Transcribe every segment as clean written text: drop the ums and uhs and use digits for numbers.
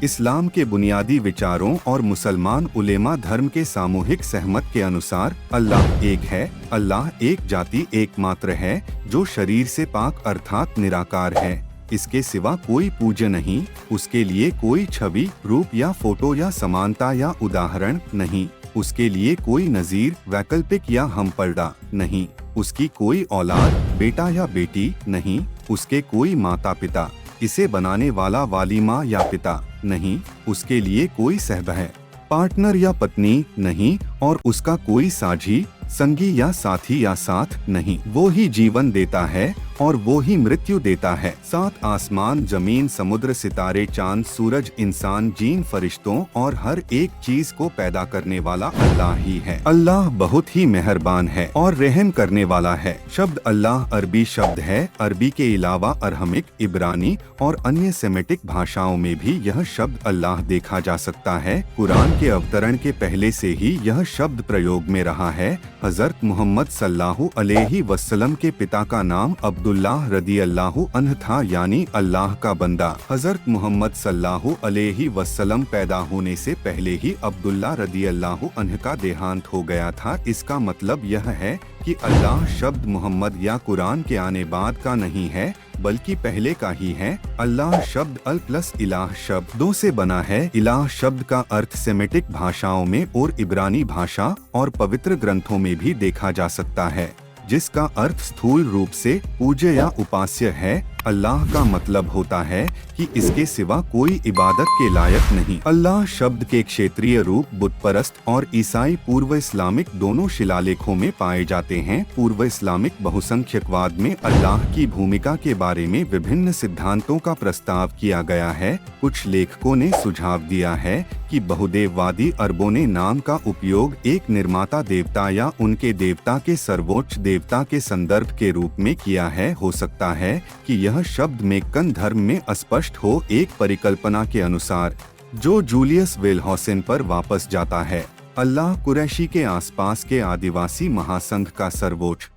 इस्लाम के बुनियादी विचारों और मुसलमान उलेमा धर्म के सामूहिक सहमत के अनुसार अल्लाह एक है। अल्लाह एक जाति एकमात्र है जो शरीर से पाक अर्थात निराकार है। इसके सिवा कोई पूज्य नहीं, उसके लिए कोई छवि, रूप या फोटो या समानता या उदाहरण नहीं, उसके लिए कोई नजीर, वैकल्पिक या हमपर्दा नहीं, उसकी कोई औलाद, बेटा या बेटी नहीं, उसके कोई माता पिता, इसे बनाने वाला वाली माँ या पिता नहीं, उसके लिए कोई सहबह, पार्टनर या पत्नी नहीं, और उसका कोई साझी, संगी या साथी या साथ नहीं। वो ही जीवन देता है और वो ही मृत्यु देता है। सात आसमान, जमीन, समुद्र, सितारे, चांद, सूरज, इंसान, जीन, फरिश्तों और हर एक चीज को पैदा करने वाला अल्लाह ही है। अल्लाह बहुत ही मेहरबान है और रहम करने वाला है। शब्द अल्लाह अरबी शब्द है। अरबी के अलावा अरहमिक, इब्रानी और अन्य सेमेटिक भाषाओं में भी यह शब्द अल्लाह देखा जा सकता है। कुरान के अवतरण के पहले से ही यह शब्द प्रयोग में रहा है। हजरत मोहम्मद सल्लल्लाहु अलैहि वसल्लम के पिता का नाम अब्दुल्लाह रदियल्लाहु अन्हु था, यानी अल्लाह का बंदा। हजरत मोहम्मद सल्लल्लाहु अलैहि वसल्लम पैदा होने से पहले ही अब्दुल्लाह रदियल्लाहु अन्हु का देहांत हो गया था। इसका मतलब यह है कि अल्लाह शब्द मोहम्मद या कुरान के आने बाद का नहीं है, बल्कि पहले का ही है। अल्लाह शब्द अल प्लस इलाह शब्दों से बना है। इलाह शब्द का अर्थ सेमेटिक भाषाओं में और इब्रानी भाषा और पवित्र ग्रंथों में भी देखा जा सकता है, जिसका अर्थ स्थूल रूप से पूज्य या उपास्य है। अल्लाह का मतलब होता है कि इसके सिवा कोई इबादत के लायक नहीं। अल्लाह शब्द के क्षेत्रीय रूप बुत परस्त और ईसाई पूर्व इस्लामिक दोनों शिलालेखों में पाए जाते हैं। पूर्व इस्लामिक बहुसंख्यकवाद में अल्लाह की भूमिका के बारे में विभिन्न सिद्धांतों का प्रस्ताव किया गया है। कुछ लेखकों ने सुझाव दिया है कि बहुदेववादी अरबों ने नाम का उपयोग एक निर्माता देवता या उनके देवता के सर्वोच्च देवता के संदर्भ के रूप में किया है। हो सकता है कि यह शब्द मेक्कन धर्म में अस्पष्ट हो, एक परिकल्पना के अनुसार जो जूलियस वेलहौसेन पर वापस जाता है। अल्लाह कुरैशी के आसपास के आदिवासी महासंघ का सर्वोच्च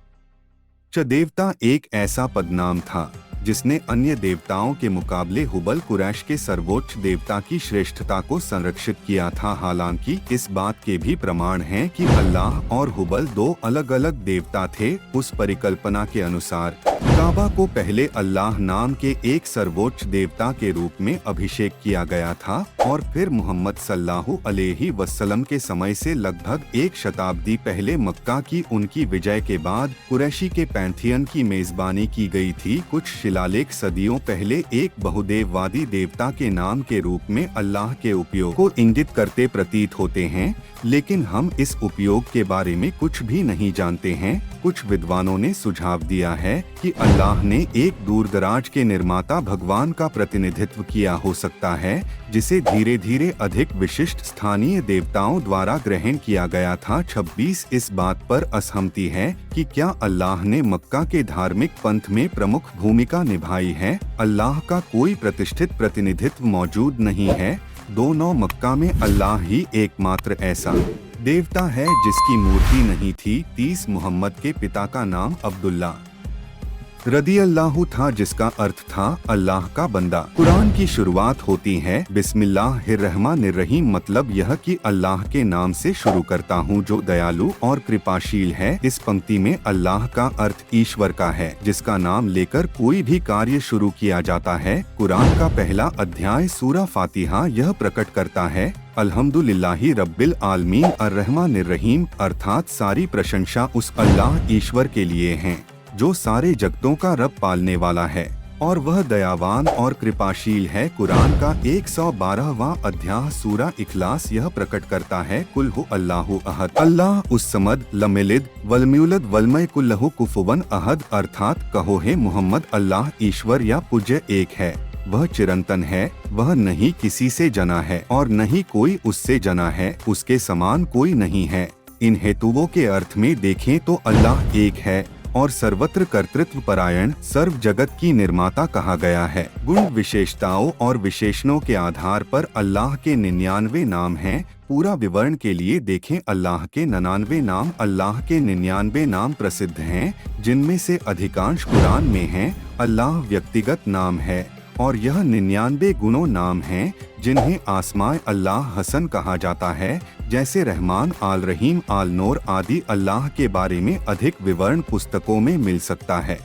देवता एक ऐसा पदनाम था जिसने अन्य देवताओं के मुकाबले हुबल कुरैश के सर्वोच्च देवता की श्रेष्ठता को संरक्षित किया था। हालांकि इस बात के भी प्रमाण हैं कि अल्लाह और हुबल दो अलग अलग देवता थे। उस परिकल्पना के अनुसार काबा को पहले अल्लाह नाम के एक सर्वोच्च देवता के रूप में अभिषेक किया गया था और फिर मोहम्मद सल्लल्लाहु अलैहि वसल्लम के समय से लगभग एक शताब्दी पहले मक्का की उनकी विजय के बाद कुरैशी के पैंथियन की मेजबानी की गई थी। कुछ शिलालेख सदियों पहले एक बहुदेववादी देवता के नाम के रूप में अल्लाह के उपयोग को इंगित करते प्रतीत होते हैं, लेकिन हम इस उपयोग के बारे में कुछ भी नहीं जानते हैं। कुछ विद्वानों ने सुझाव दिया है कि अल्लाह ने एक दूरदराज के निर्माता भगवान का प्रतिनिधित्व किया हो सकता है, जिसे धीरे धीरे अधिक विशिष्ट स्थानीय देवताओं द्वारा ग्रहण किया गया था। 26 इस बात पर असहमति है कि क्या अल्लाह ने मक्का के धार्मिक पंथ में प्रमुख भूमिका निभाई है। अल्लाह का कोई प्रतिष्ठित प्रतिनिधित्व मौजूद नहीं है। 2-9 मक्का में अल्लाह ही एकमात्र ऐसा देवता है जिसकी मूर्ति नहीं थी। 30 मोहम्मद के पिता का नाम अब्दुल्ला रदियल्लाहु था, जिसका अर्थ था अल्लाह का बंदा। कुरान की शुरुआत होती है बिस्मिल्लाहिर्रहमानिर्रहीम, मतलब यह कि अल्लाह के नाम से शुरू करता हूँ जो दयालु और कृपाशील है। इस पंक्ति में अल्लाह का अर्थ ईश्वर का है, जिसका नाम लेकर कोई भी कार्य शुरू किया जाता है। कुरान का पहला अध्याय सूरा फातिहा यह प्रकट करता है अल्हम्दुलिल्लाहि रब्बिल आलमीन अर्रहमानिर्रहीम, अर्थात सारी प्रशंसा उस अल्लाह ईश्वर के लिए है जो सारे जगतों का रब पालने वाला है और वह दयावान और कृपाशील है। कुरान का 112वां अध्याय सूरा इखलास यह प्रकट करता है कुल हु अल्लाहु अहद, अल्लाह उस समद लम यलिद वलम यूलद वलम यकुल लहु कुफुवन अहद, अर्थात कहो है मोहम्मद अल्लाह ईश्वर या पूज्य एक है, वह चिरंतन है, वह नहीं किसी से जना है और नहीं कोई उससे जना है, उसके समान कोई नहीं है। इन हेतुओं के अर्थ में देखें तो अल्लाह एक है और सर्वत्र कर्तृत्व परायण सर्व जगत की निर्माता कहा गया है। गुण विशेषताओं और विशेषणों के आधार पर अल्लाह के 99 नाम हैं। पूरा विवरण के लिए देखें अल्लाह के 99 नाम। अल्लाह के 99 नाम प्रसिद्ध हैं, जिनमें से अधिकांश कुरान में हैं। अल्लाह व्यक्तिगत नाम है और यह 99 गुणों नाम हैं जिन्हें आसमाए अल्लाह हसन कहा जाता है, जैसे रहमान, आल रहीम, आल नूर आदि। अल्लाह के बारे में अधिक विवरण पुस्तकों में मिल सकता है।